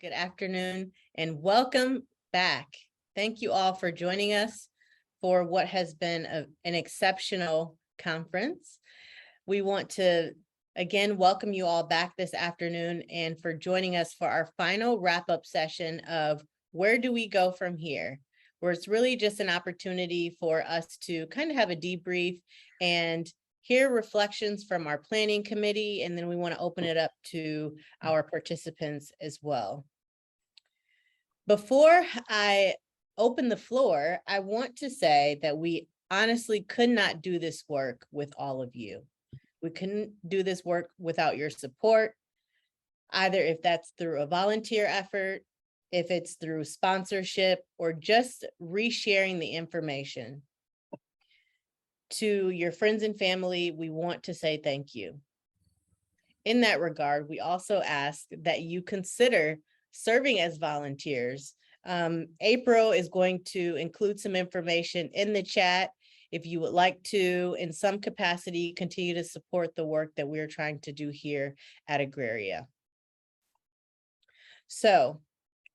Good afternoon and welcome back. Thank you all for joining us for what has been an exceptional conference. We want to again welcome you all back this afternoon and for joining us for our final wrap-up session of Where Do We Go From Here? Where it's really just an opportunity for us to kind of have a debrief and hear reflections from our planning committee, and then we want to open it up to our participants as well. Before I open the floor, I want to say that we honestly could not do this work with all of you. We couldn't do this work without your support, either if that's through a volunteer effort, if it's through sponsorship, or just resharing the information. To your friends and family, we want to say thank you. In that regard, we also ask that you consider serving as volunteers. April is going to include some information in the chat if you would like to, in some capacity, continue to support the work that we're trying to do here at Agraria. So,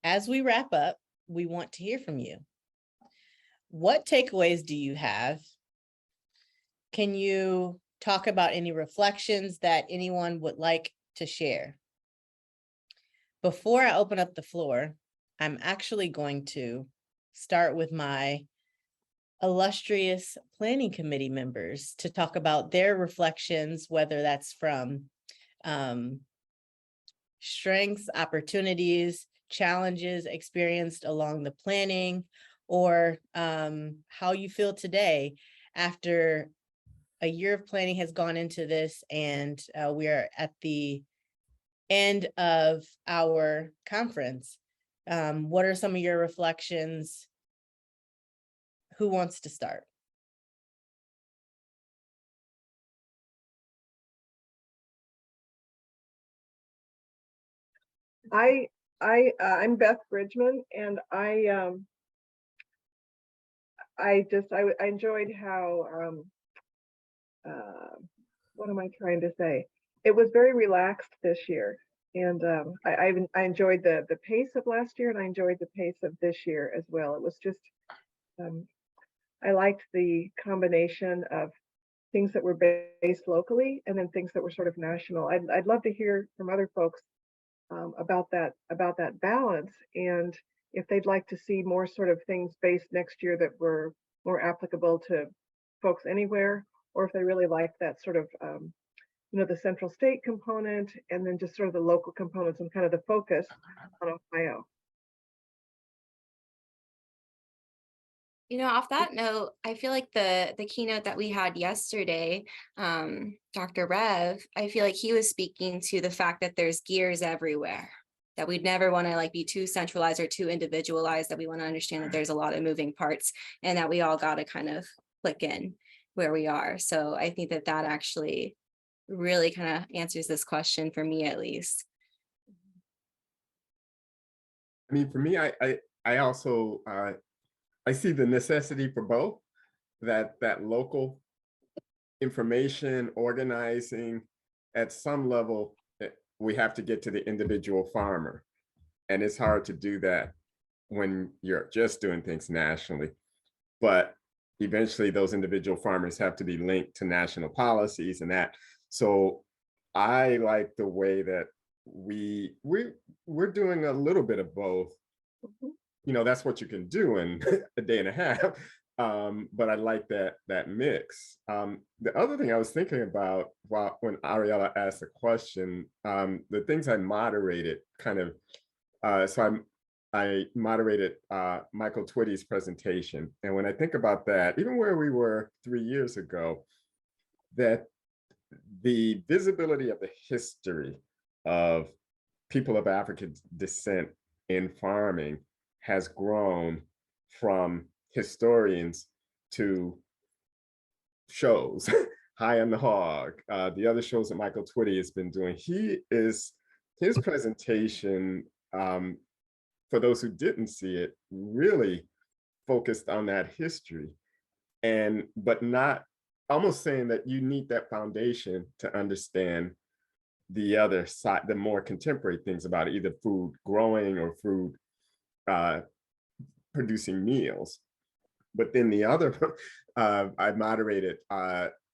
as we wrap up, we want to hear from you. What takeaways do you have? Can you talk about any reflections that anyone would like to share? Before I open up the floor, I'm actually going to start with my illustrious planning committee members to talk about their reflections, whether that's from strengths, opportunities, challenges experienced along the planning, or how you feel today after a year of planning has gone into this, and we are at the end of our conference. What are some of your reflections? Who wants to start? I'm Beth Bridgman, and I enjoyed how what am I trying to say? It was very relaxed this year, and I enjoyed the pace of last year, and I enjoyed the pace of this year as well. It was just I liked the combination of things that were based locally and then things that were sort of national. I'd love to hear from other folks about that balance, and if they'd like to see more sort of things based next year that were more applicable to folks anywhere, or if they really like that sort of the central state component and then just sort of the local components and kind of the focus on Ohio. Off that note, I feel like the keynote that we had yesterday, Dr. Rev, I feel like he was speaking to the fact that there's gears everywhere, that we'd never want to be too centralized or too individualized, that we want to understand that there's a lot of moving parts and that we all got to kind of click in where we are. So I think that actually really kind of answers this question for me, at least. I mean, for me, I also I see the necessity for both, that local information organizing at some level. We have to get to the individual farmer, and it's hard to do that when you're just doing things nationally. But eventually those individual farmers have to be linked to national policies and that. So I like the way that we're doing a little bit of both. That's what you can do in a day and a half. But I like that mix. The other thing I was thinking about when Ariella asked the question, the things I moderated kind of, I moderated Michael Twitty's presentation. And when I think about that, even where we were 3 years ago, that the visibility of the history of people of African descent in farming has grown from historians to shows, High on the Hog, the other shows that Michael Twitty has been doing. His presentation, for those who didn't see it, really focused on that history, but not almost saying that you need that foundation to understand the other side, the more contemporary things about it, either food growing or food producing meals. But then the other, I moderated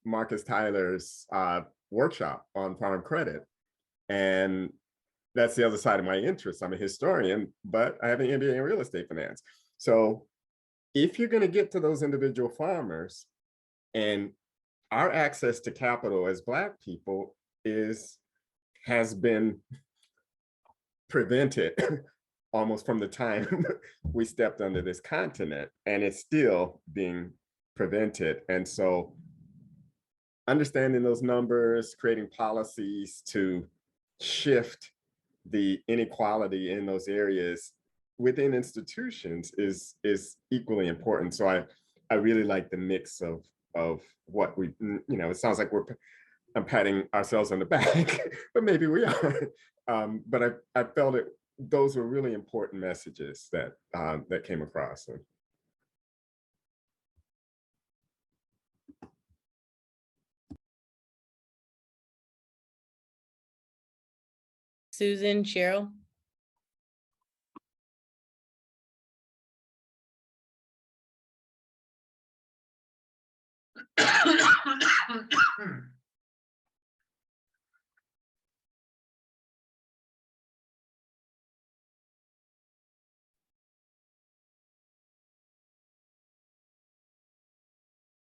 Marcus Tyler's workshop on farm credit. And that's the other side of my interest. I'm a historian, but I have an MBA in real estate finance. So if you're going to get to those individual farmers, and our access to capital as Black people has been prevented almost from the time we stepped under this continent, and it's still being prevented. And so understanding those numbers, creating policies to shift the inequality in those areas within institutions is equally important. So I really like the mix of what we, it sounds like I'm patting ourselves on the back, but maybe we are. But I felt those were really important messages that that came across. Susan, Cheryl?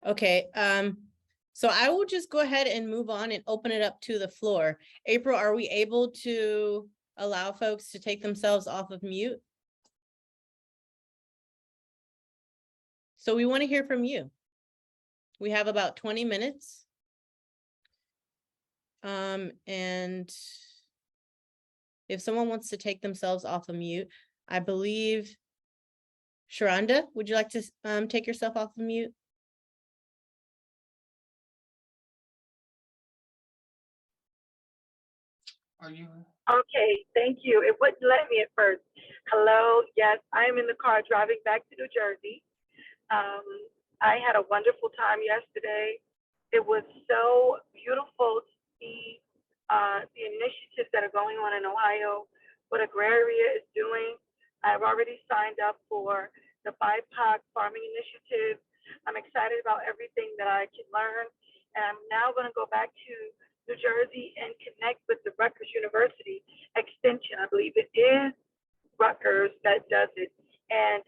Okay, so I will just go ahead and move on and open it up to the floor. April, are we able to allow folks to take themselves off of mute? So we want to hear from you. We have about 20 minutes. And if someone wants to take themselves off of mute, I believe, Sharonda, would you like to take yourself off of mute? Are you? Okay, thank you. It wouldn't let me at first. Hello, yes, I'm in the car driving back to New Jersey. I had a wonderful time yesterday. It was so beautiful to see the initiatives that are going on in Ohio, what Agraria is doing. I've already signed up for the BIPOC farming initiative. I'm excited about everything that I can learn. And I'm now going to go back to New Jersey and connect with the Rutgers University Extension. I believe it is Rutgers that does it. And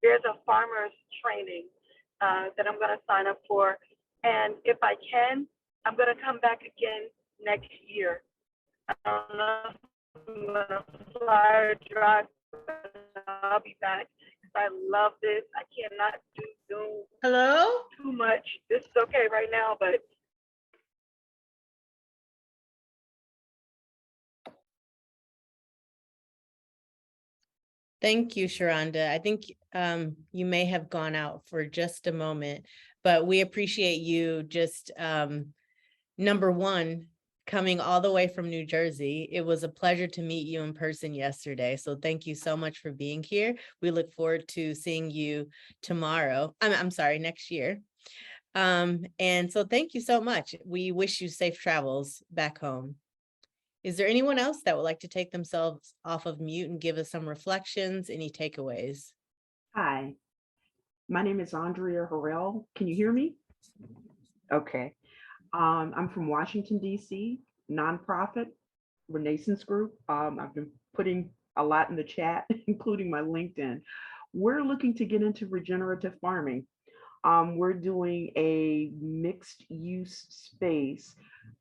there's a farmer's training that I'm going to sign up for. And if I can, I'm going to come back again next year. I don't know if I'm going to fly or drive, but I'll be back. I love this. I cannot do Zoom Hello? too much. This is okay right now, but Thank you, Sharonda. I think you may have gone out for just a moment, but we appreciate you just, number one, coming all the way from New Jersey. It was a pleasure to meet you in person yesterday. So thank you so much for being here. We look forward to seeing you tomorrow. I'm sorry, next year. And so thank you so much. We wish you safe travels back home. Is there anyone else that would like to take themselves off of mute and give us some reflections, any takeaways? Hi, my name is Andrea Harrell. Can you hear me? Okay. I'm from Washington, D.C., nonprofit, Renaissance Group. I've been putting a lot in the chat, including my LinkedIn. We're looking to get into regenerative farming. We're doing a mixed use space.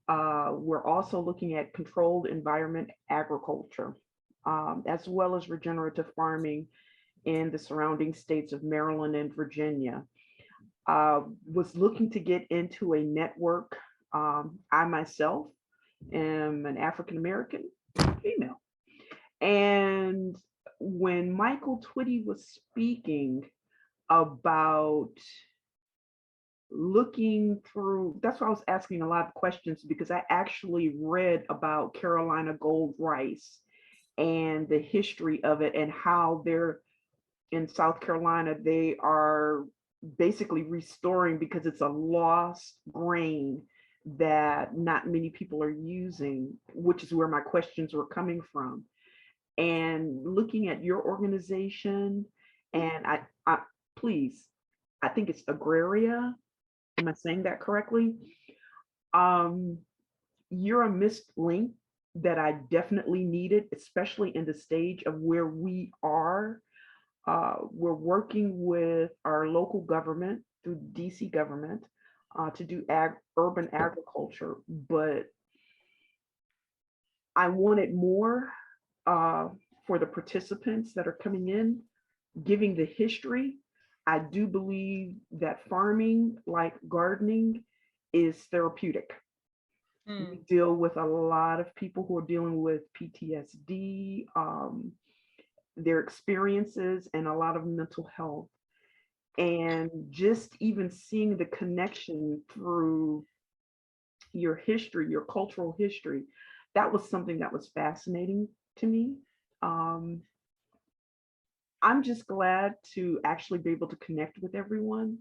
We're also looking at controlled environment agriculture, as well as regenerative farming in the surrounding states of Maryland and Virginia. Was looking to get into a network. I myself am an African-American female. And when Michael Twitty was speaking about looking through, that's why I was asking a lot of questions, because I actually read about Carolina gold rice and the history of it, and how they're in South Carolina, they are basically restoring, because it's a lost grain that not many people are using, which is where my questions were coming from. And looking at your organization, and I please, I think it's Agraria. Am I saying that correctly? Um, you're a missed link that I definitely needed, especially in the stage of where we are. We're working with our local government through DC government to do urban agriculture, but I wanted more for the participants that are coming in, giving the history. I do believe that farming, like gardening, is therapeutic. We deal with a lot of people who are dealing with PTSD, their experiences, and a lot of mental health. And just even seeing the connection through your history, your cultural history, that was something that was fascinating to me. I'm just glad to actually be able to connect with everyone.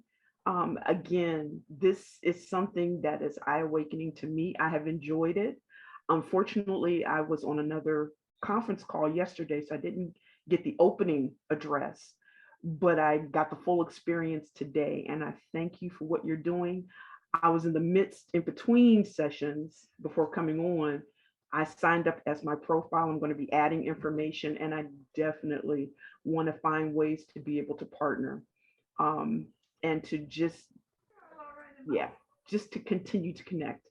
Again, this is something that is eye-awakening to me. I have enjoyed it. Unfortunately, I was on another conference call yesterday, so I didn't get the opening address, but I got the full experience today. And I thank you for what you're doing. I was in the midst, in between sessions before coming on. I signed up as my profile. I'm going to be adding information, and I definitely want to find ways to be able to partner and to just, yeah, just to continue to connect.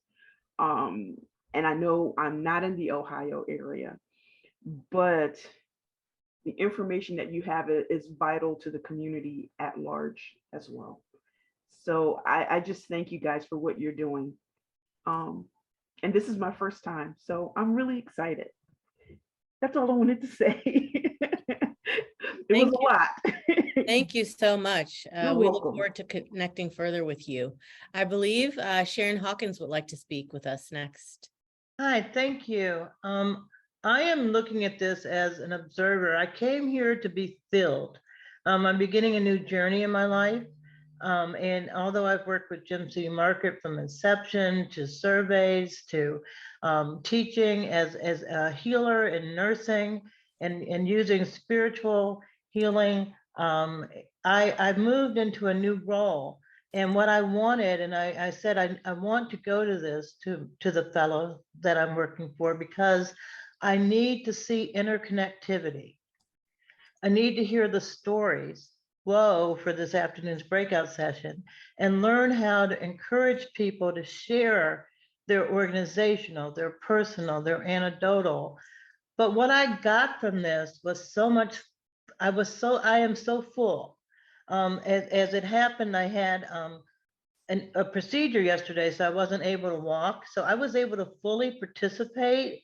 And I know I'm not in the Ohio area, but the information that you have is vital to the community at large as well. So I just thank you guys for what you're doing. And this is my first time, so I'm really excited. That's all I wanted to say. It was a lot. Thank you so much. You're We look welcome. forward to connecting further with you. I believe Sharon Hawkins would like to speak with us next. Hi, thank you. I am looking at this as an observer. I came here to be filled. I'm beginning a new journey in my life. And although I've worked with Jim City Market from inception to surveys to teaching as a healer in nursing and using spiritual healing, I've moved into a new role. And what I wanted, and I said, I want to go to this, to the fellow that I'm working for, because I need to see interconnectivity. I need to hear the stories, whoa, for this afternoon's breakout session, and learn how to encourage people to share their organizational, their personal, their anecdotal. But what I got from this was so much, I am so full. As it happened, I had a procedure yesterday, so I wasn't able to walk. So I was able to fully participate,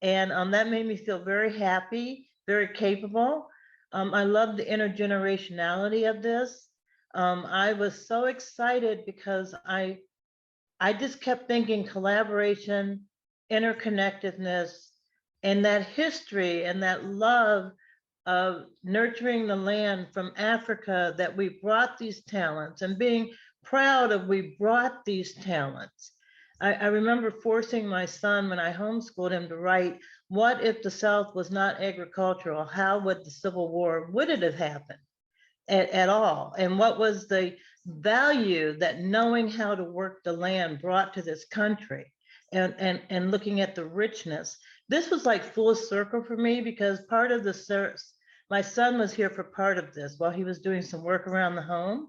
and that made me feel very happy, very capable. I love the intergenerationality of this. I was so excited because I just kept thinking collaboration, interconnectedness, and that history and that love of nurturing the land from Africa, that we brought these talents and being proud of we brought these talents. I remember forcing my son when I homeschooled him to write, what if the South was not agricultural? How would the Civil War, would it have happened at all? And what was the value that knowing how to work the land brought to this country? And looking at the richness. This was like full circle for me, because part of the my son was here for part of this while he was doing some work around the home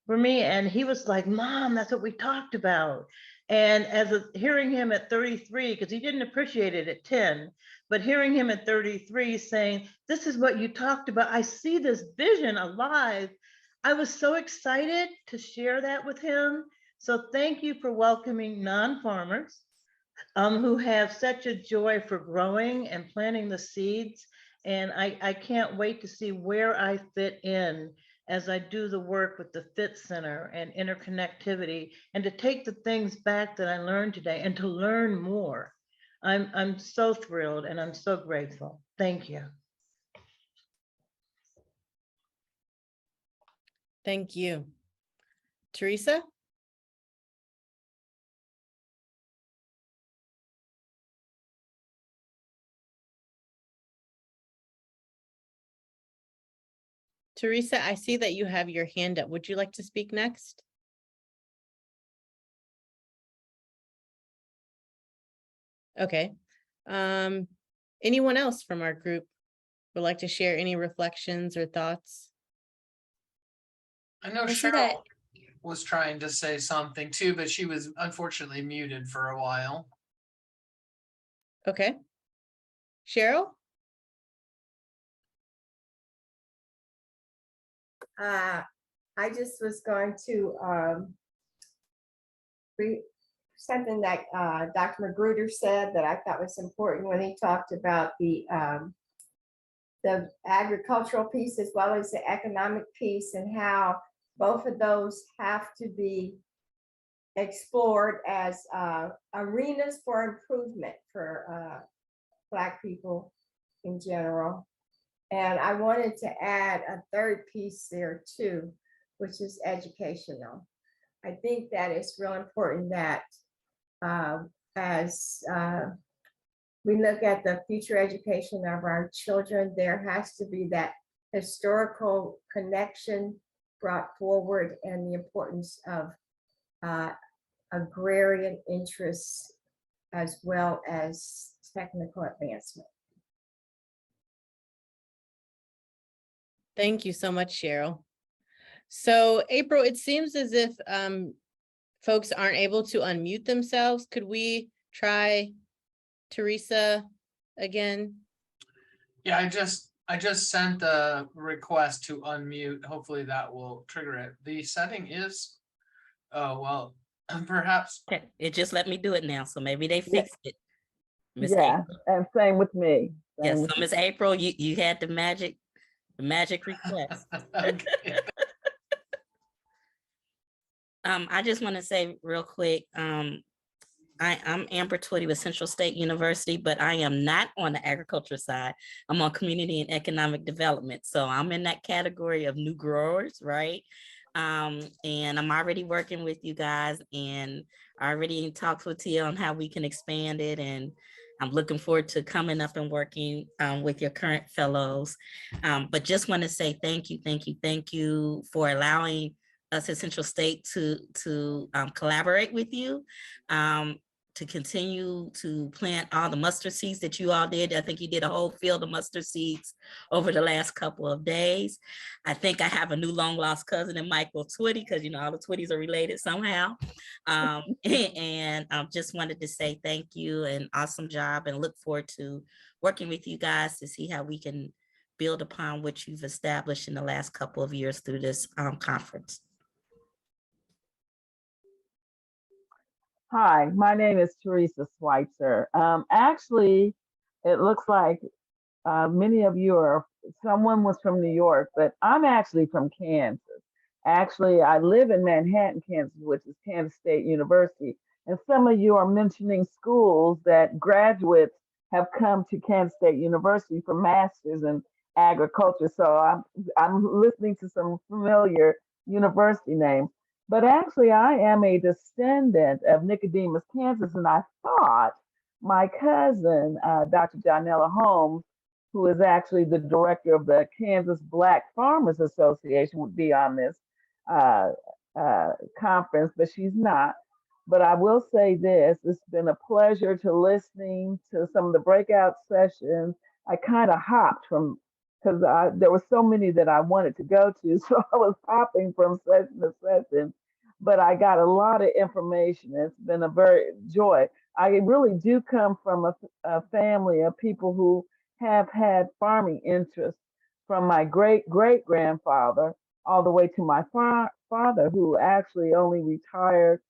for me. And he was like, Mom, that's what we talked about. And hearing him at 33, because he didn't appreciate it at 10, but hearing him at 33 saying, this is what you talked about, I see this vision alive. I was so excited to share that with him. So thank you for welcoming non-farmers who have such a joy for growing and planting the seeds. And I can't wait to see where I fit in as I do the work with the Fit Center and interconnectivity, and to take the things back that I learned today and to learn more. I'm so thrilled and I'm so grateful. Thank you. Thank you. Teresa? Teresa, I see that you have your hand up. Would you like to speak next? Okay. Anyone else from our group would like to share any reflections or thoughts? I know I see that. Cheryl was trying to say something too, but she was unfortunately muted for a while. Okay. Cheryl? I just was going to something that Dr. Magruder said that I thought was important when he talked about the agricultural piece as well as the economic piece, and how both of those have to be explored as arenas for improvement for Black people in general. And I wanted to add a third piece there too, which is educational. I think that it's real important that as we look at the future education of our children, there has to be that historical connection brought forward, and the importance of agrarian interests as well as technical advancement. Thank you so much, Cheryl. So April, it seems as if folks aren't able to unmute themselves. Could we try Teresa again? Yeah, I just sent the request to unmute. Hopefully that will trigger it. The setting is, oh, well, perhaps. Okay, it just let me do it now, so maybe they fixed it. Miss Yeah, April. and same with me. Yes, Same so with Miss April, you had the magic request. Okay. I just want to say real quick, I'm Amber Twitty with Central State University, but I am not on the agriculture side. I'm on community and economic development. So I'm in that category of new growers, right? And I'm already working with you guys, and already in talks with Tia on how we can expand it. And I'm looking forward to coming up and working with your current fellows. But just want to say thank you for allowing us at Central State to collaborate with you, to continue to plant all the mustard seeds that you all did. I think you did a whole field of mustard seeds over the last couple of days. I think I have a new long lost cousin in Michael Twitty, because all the Twitties are related somehow. And just wanted to say thank you and awesome job, and look forward to working with you guys to see how we can build upon what you've established in the last couple of years through this conference. Hi, my name is Teresa Schweitzer. Actually, it looks like many of you someone was from New York, but I'm actually from Kansas. Actually, I live in Manhattan, Kansas, which is Kansas State University. And some of you are mentioning schools that graduates have come to Kansas State University for masters in agriculture. So I'm listening to some familiar university names. But actually, I am a descendant of Nicodemus, Kansas, and I thought my cousin, Dr. Janella Holmes, who is actually the director of the Kansas Black Farmers Association, would be on this conference, but she's not. But I will say this, it's been a pleasure to listening to some of the breakout sessions. I kind of hopped from, because there were so many that I wanted to go to, so I was hopping from session to session, but I got a lot of information. It's been a very joy. I really do come from a family of people who have had farming interests, from my great-great-grandfather all the way to my father, who actually only retired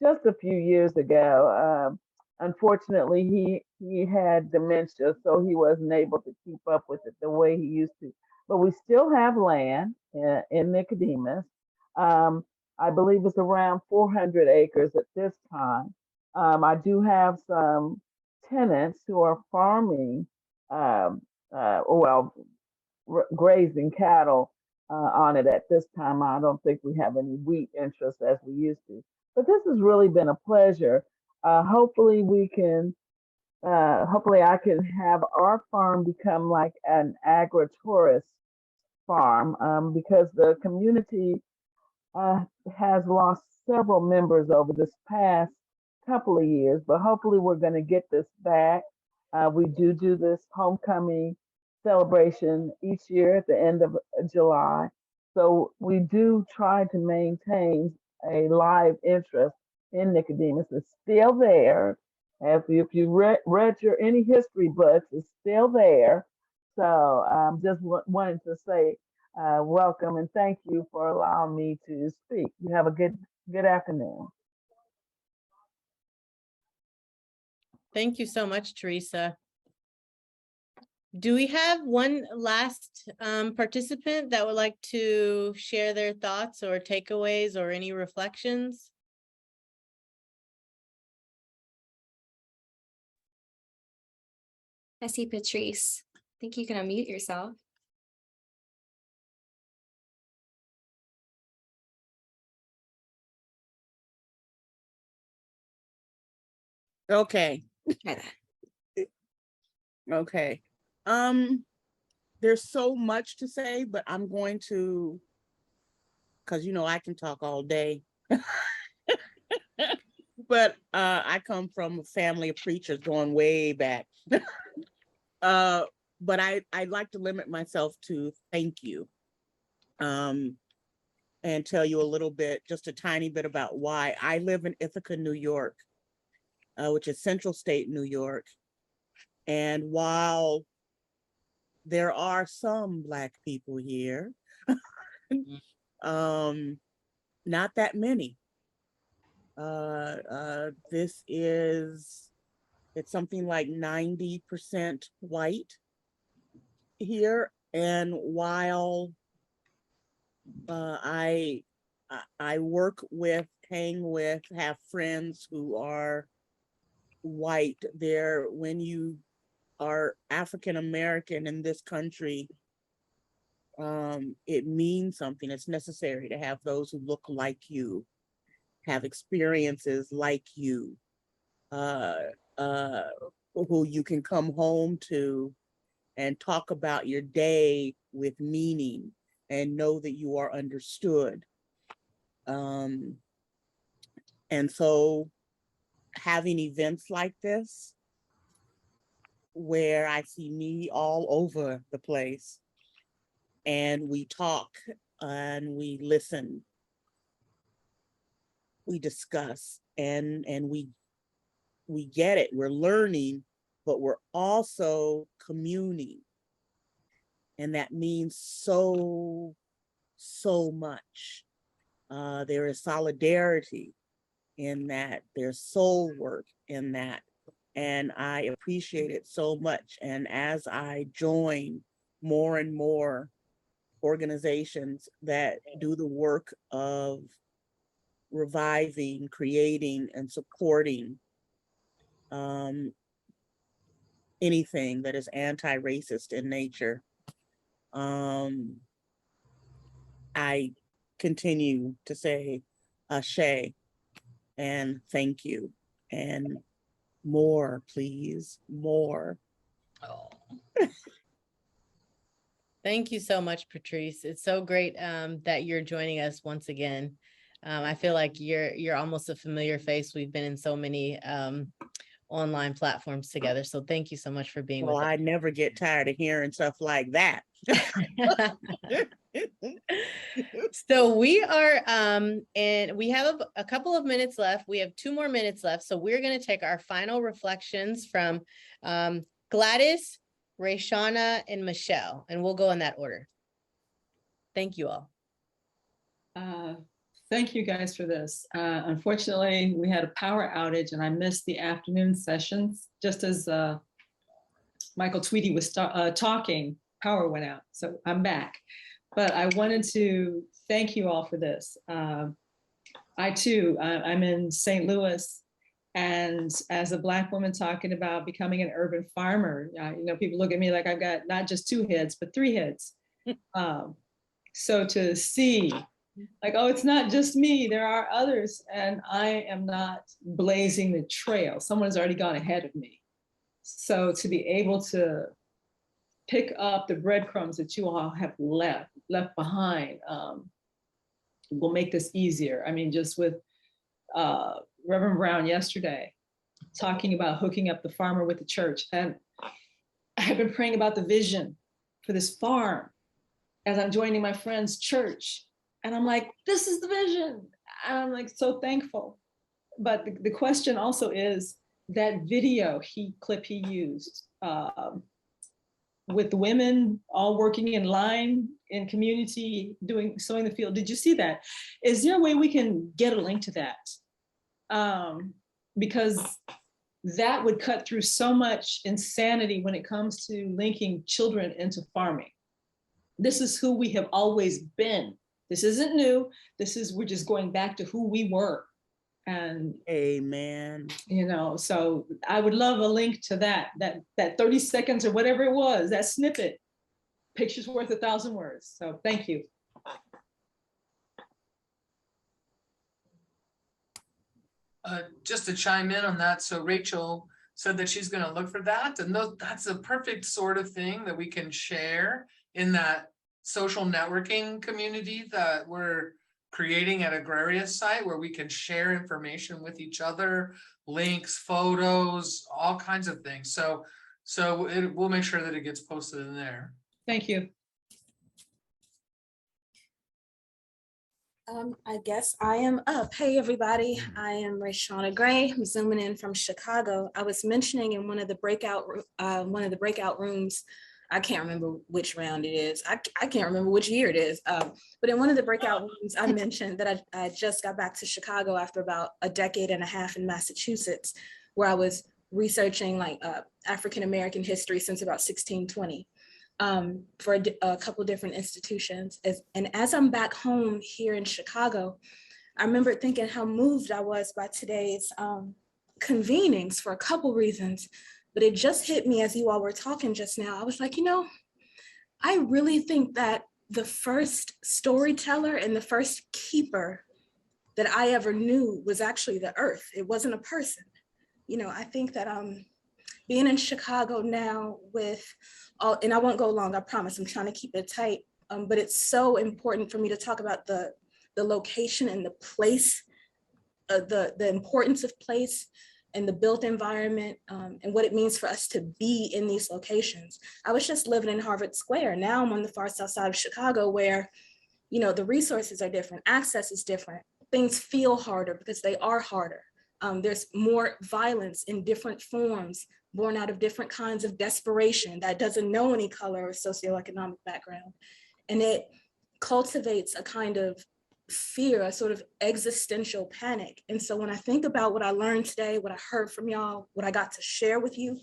just a few years ago. Unfortunately, he had dementia, so he wasn't able to keep up with it the way he used to. But we still have land in Nicodemus. I believe it's around 400 acres at this time. I do have some tenants who are farming, grazing cattle on it at this time. I don't think we have any wheat interests as we used to. But this has really been a pleasure. Hopefully I can have our farm become like an agritourist farm because the community has lost several members over this past couple of years, but hopefully we're going to get this back. We do this homecoming celebration each year at the end of July. So we do try to maintain a live interest in Nicodemus. It's still there. If you read your any history books, it's still there. So just wanted to say welcome and thank you for allowing me to speak. You have a good afternoon. Thank you so much, Teresa. Do we have one last participant that would like to share their thoughts or takeaways or any reflections? I see Patrice. I think you can unmute yourself. Okay. Try that. Okay. There's so much to say, but I'm going to, because I can talk all day. But I come from a family of preachers going way back. But I'd like to limit myself to thank you. And tell you a little bit, just a tiny bit about why. I live in Ithaca, New York, which is Central State, New York. And while there are some Black people here, not that many. It's something like 90% white here. And while I work with, hang with, have friends who are white, when you are African American in this country, it means something. It's necessary to have those who look like you, have experiences like you, who you can come home to and talk about your day with meaning and know that you are understood. And so having events like this, where I see me all over the place, and we talk and we listen, we discuss, and we get it. We're learning, but we're also communing. And that means so much. There is solidarity in that. There's soul work in that. And I appreciate it so much. And as I join more and more organizations that do the work of reviving, creating, and supporting anything that is anti-racist in nature, I continue to say ashe and thank you, and more, please, more. Oh. Thank you so much, Patrice. It's so great that you're joining us once again. I feel like you're almost a familiar face. We've been in so many online platforms together. So thank you so much for being with us. I never get tired of hearing stuff like that. So we are, and we have a couple of minutes left. We have 2 more minutes left. So we're going to take our final reflections from Gladys, Rayshana, and Michelle, and we'll go in that order. Thank you all. Thank you guys for this. Unfortunately, we had a power outage and I missed the afternoon sessions. Just as Michael Tweedy was talking, power went out. So I'm back. But I wanted to thank you all for this. I too, I'm in St. Louis, and as a Black woman talking about becoming an urban farmer, people look at me like I've got not just 2 heads, but 3 heads. So to see like, oh, it's not just me, there are others, and I am not blazing the trail. Someone has already gone ahead of me. So to be able to pick up the breadcrumbs that you all have left behind, will make this easier. I mean, just with Reverend Brown yesterday, talking about hooking up the farmer with the church. And I have been praying about the vision for this farm as I'm joining my friend's church. And I'm like, this is the vision. And I'm like, so thankful. But the question also is that video clip he used with the women all working in line in community sowing the field. Did you see that? Is there a way we can get a link to that? Because that would cut through so much insanity when it comes to linking children into farming. This is who we have always been. This isn't new. We're just going back to who we were. And amen. So I would love a link to that 30 seconds or whatever it was, that snippet. Picture's worth 1,000 words. So thank you. Just to chime in on that, so Rachel said that she's going to look for that, and that's a perfect sort of thing that we can share in that social networking community that we're creating at Agraria site, where we can share information with each other, links, photos, all kinds of things. So we'll make sure that it gets posted in there. Thank you. I guess I am up. Hey, everybody. I am Rayshawna Gray. I'm zooming in from Chicago. I was mentioning in one of the breakout rooms, I can't remember which round it is. I can't remember which year it is. But in one of the breakout rooms, I mentioned that I just got back to Chicago after about a decade and a half in Massachusetts, where I was researching African-American history since about 1620. For a couple different institutions. And as I'm back home here in Chicago, I remember thinking how moved I was by today's convenings for a couple reasons, but it just hit me as you all were talking just now. I was like, I really think that the first storyteller and the first keeper that I ever knew was actually the earth. It wasn't a person. I think that being in Chicago now with all, and I won't go long, I promise, I'm trying to keep it tight, but it's so important for me to talk about the location and the place, the importance of place and the built environment, and what it means for us to be in these locations. I was just living in Harvard Square. Now I'm on the far south side of Chicago where, the resources are different, access is different, things feel harder because they are harder. There's more violence in different forms, born out of different kinds of desperation that doesn't know any color or socioeconomic background. And it cultivates a kind of fear, a sort of existential panic. And so when I think about what I learned today, what I heard from y'all, what I got to share with you,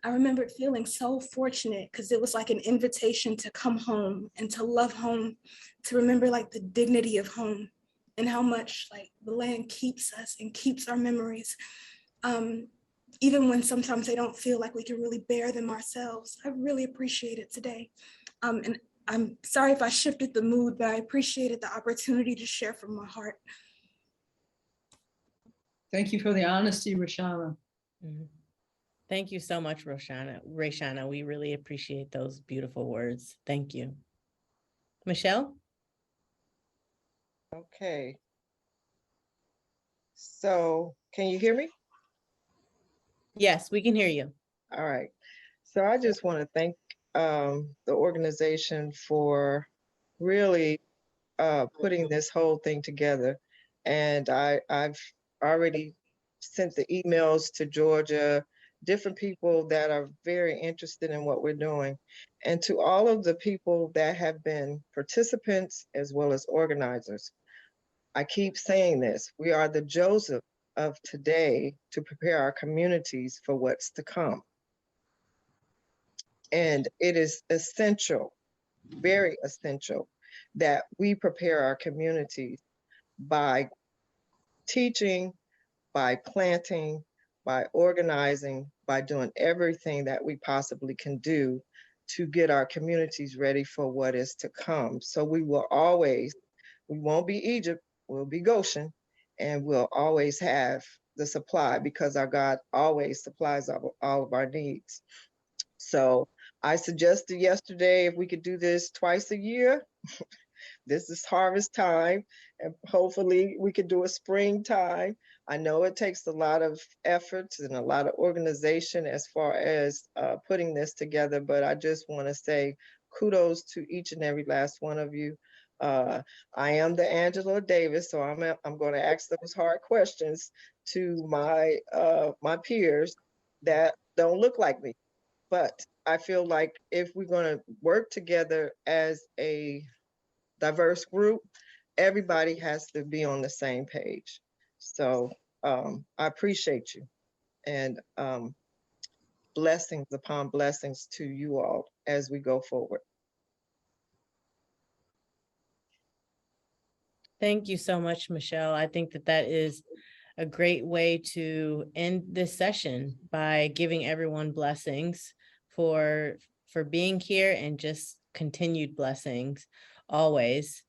I remembered feeling so fortunate because it was like an invitation to come home and to love home, to remember the dignity of home and how much the land keeps us and keeps our memories. Even when sometimes they don't feel like we can really bear them ourselves. I really appreciate it today. And I'm sorry if I shifted the mood, but I appreciated the opportunity to share from my heart. Thank you for the honesty, Rayshawna. Mm-hmm. Thank you so much, Rayshawna. We really appreciate those beautiful words. Thank you. Michelle? Okay. So can you hear me? Yes, we can hear you. All right. So I just want to thank the organization for really putting this whole thing together. And I've already sent the emails to Georgia, different people that are very interested in what we're doing. And to all of the people that have been participants as well as organizers, I keep saying this, we are the Joseph of today to prepare our communities for what's to come. And it is essential, very essential, that we prepare our communities by teaching, by planting, by organizing, by doing everything that we possibly can do to get our communities ready for what is to come. So we won't be Egypt, we'll be Goshen, and we'll always have the supply because our God always supplies all of our needs. So I suggested yesterday if we could do this twice a year. This is harvest time, and hopefully we could do a springtime. I know it takes a lot of effort and a lot of organization as far as putting this together, but I just want to say kudos to each and every last one of you. I am the Angela Davis, so I'm going to ask those hard questions to my peers that don't look like me. But I feel like if we're going to work together as a diverse group, everybody has to be on the same page. So I appreciate you, and blessings upon blessings to you all as we go forward. Thank you so much, Michelle. I think that that is a great way to end this session by giving everyone blessings for being here, and just continued blessings always.